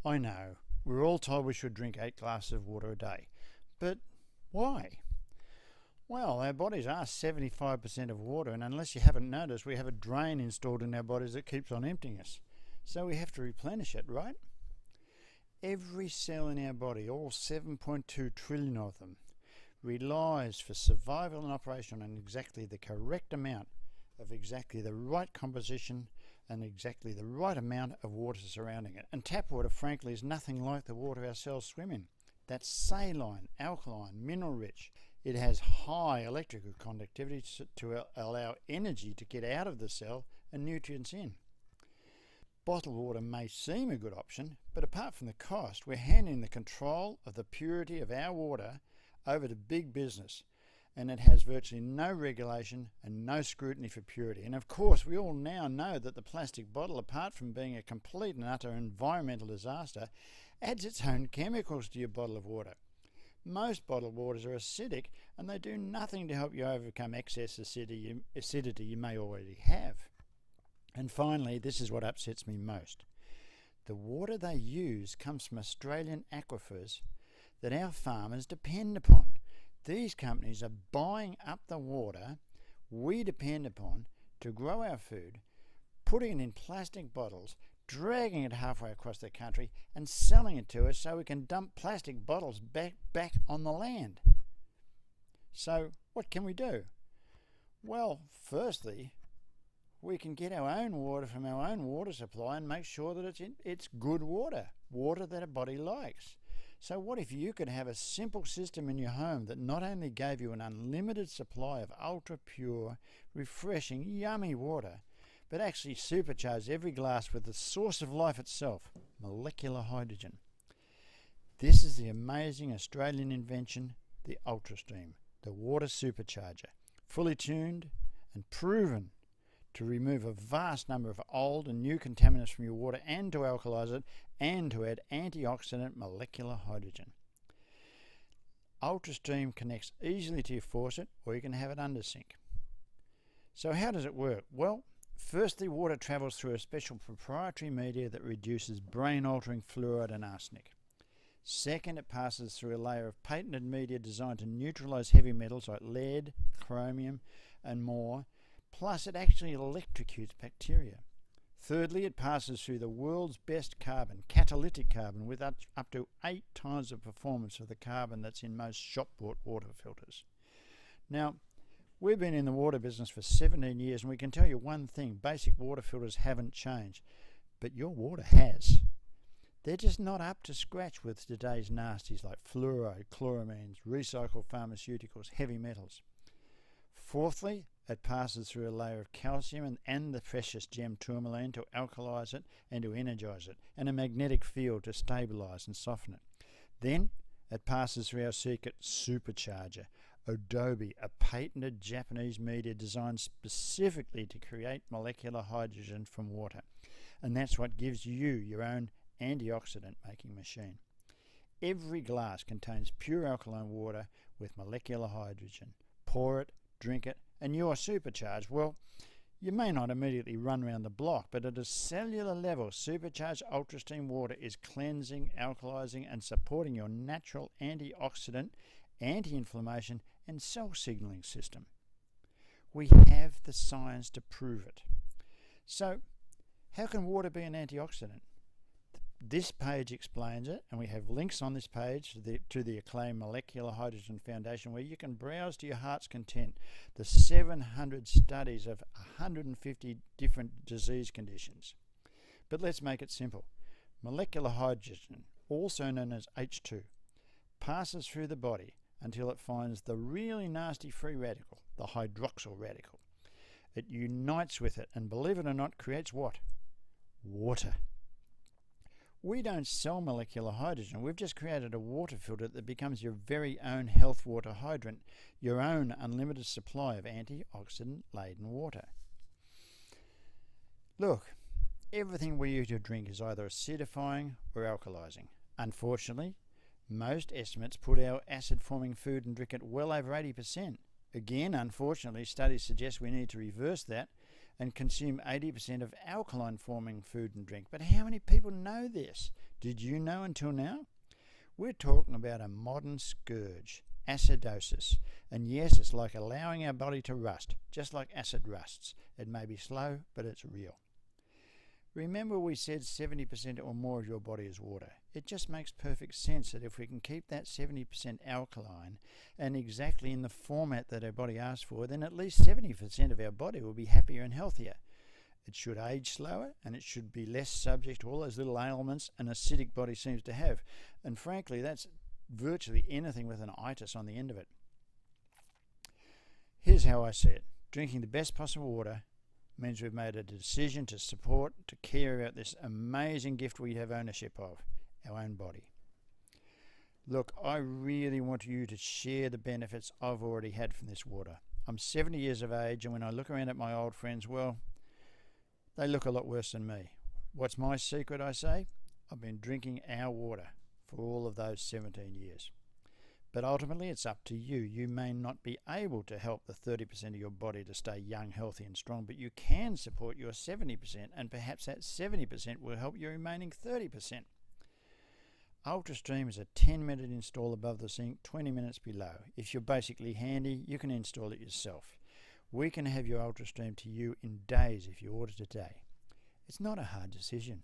I know, we're all told we should drink 8 glasses of water a day. But why? Well, our bodies are 75% of water, and unless you haven't noticed, we have a drain installed in our bodies that keeps on emptying us. So we have to replenish it, right? Every cell in our body, all 7.2 trillion of them, relies for survival and operation on exactly the correct amount of exactly the right composition and exactly the right amount of water surrounding it. And tap water, frankly, is nothing like the water our cells swim in. That's saline, alkaline, mineral rich. It has high electrical conductivity to allow energy to get out of the cell and nutrients in. Bottled water may seem a good option, but apart from the cost, we're handing the control of the purity of our water over to big business, and it has virtually no regulation and no scrutiny for purity. And of course, we all now know that the plastic bottle, apart from being a complete and utter environmental disaster, adds its own chemicals to your bottle of water. Most bottled waters are acidic, and they do nothing to help you overcome excess acidity you may already have. And finally, this is what upsets me most. The water they use comes from Australian aquifers that our farmers depend upon. These companies are buying up the water we depend upon to grow our food, putting it in plastic bottles, dragging it halfway across the country and selling it to us so we can dump plastic bottles back on the land. So what can we do? Well, firstly, we can get our own water from our own water supply and make sure that it's good water that a body likes. So what if you could have a simple system in your home that not only gave you an unlimited supply of ultra pure, refreshing, yummy water, but actually supercharged every glass with the source of life itself, molecular hydrogen. This is the amazing Australian invention, the UltraStream, the water supercharger, fully tuned and proven to remove a vast number of old and new contaminants from your water and to alkalise it and to add antioxidant molecular hydrogen. UltraStream connects easily to your faucet, or you can have it under sink. So how does it work? Well, firstly, water travels through a special proprietary media that reduces brain-altering fluoride and arsenic. Second, it passes through a layer of patented media designed to neutralise heavy metals like lead, chromium and more. Plus, it actually electrocutes bacteria. Thirdly, it passes through the world's best carbon, catalytic carbon, with up to 8 times the performance of the carbon that's in most shop-bought water filters. Now, we've been in the water business for 17 years, and we can tell you one thing: basic water filters haven't changed, but your water has. They're just not up to scratch with today's nasties like fluoride, chloramines, recycled pharmaceuticals, heavy metals. Fourthly, it passes through a layer of calcium and the precious gem tourmaline to alkalise it and to energise it, and a magnetic field to stabilise and soften it. Then it passes through our secret supercharger, Adobe, a patented Japanese media designed specifically to create molecular hydrogen from water. And that's what gives you your own antioxidant making machine. Every glass contains pure alkaline water with molecular hydrogen. Pour it, drink it, and you're supercharged. Well, you may not immediately run around the block, but at a cellular level, supercharged UltraStream water is cleansing, alkalising and supporting your natural antioxidant, anti-inflammation and cell signalling system. We have the science to prove it. So, how can water be an antioxidant? This page explains it, and we have links on this page to the acclaimed Molecular Hydrogen Foundation, where you can browse to your heart's content the 700 studies of 150 different disease conditions. But let's make it simple. Molecular hydrogen, also known as H2, passes through the body until it finds the really nasty free radical, the hydroxyl radical. It unites with it, and believe it or not, creates what? Water. We don't sell molecular hydrogen. We've just created a water filter that becomes your very own health water hydrant, your own unlimited supply of antioxidant-laden water. Look, everything we use to drink is either acidifying or alkalising. Unfortunately, most estimates put our acid-forming food and drink at well over 80%. Again, unfortunately, studies suggest we need to reverse that and consume 80% of alkaline-forming food and drink. But how many people know this? Did you know until now? We're talking about a modern scourge, acidosis. And yes, it's like allowing our body to rust, just like acid rusts. It may be slow, but it's real. Remember we said 70% or more of your body is water. It just makes perfect sense that if we can keep that 70% alkaline and exactly in the format that our body asks for, then at least 70% of our body will be happier and healthier. It should age slower and it should be less subject to all those little ailments an acidic body seems to have. And frankly, that's virtually anything with an itis on the end of it. Here's how I see it. Drinking the best possible water means we've made a decision to support, to care about this amazing gift we have ownership of, our own body. Look, I really want you to share the benefits I've already had from this water. I'm 70 years of age, and when I look around at my old friends, well, they look a lot worse than me. What's my secret, I say? I've been drinking our water for all of those 17 years. But ultimately, it's up to you. You may not be able to help the 30% of your body to stay young, healthy and strong, but you can support your 70%, and perhaps that 70% will help your remaining 30%. UltraStream is a 10-minute install above the sink, 20 minutes below. If you're basically handy, you can install it yourself. We can have your UltraStream to you in days if you order today. It's not a hard decision.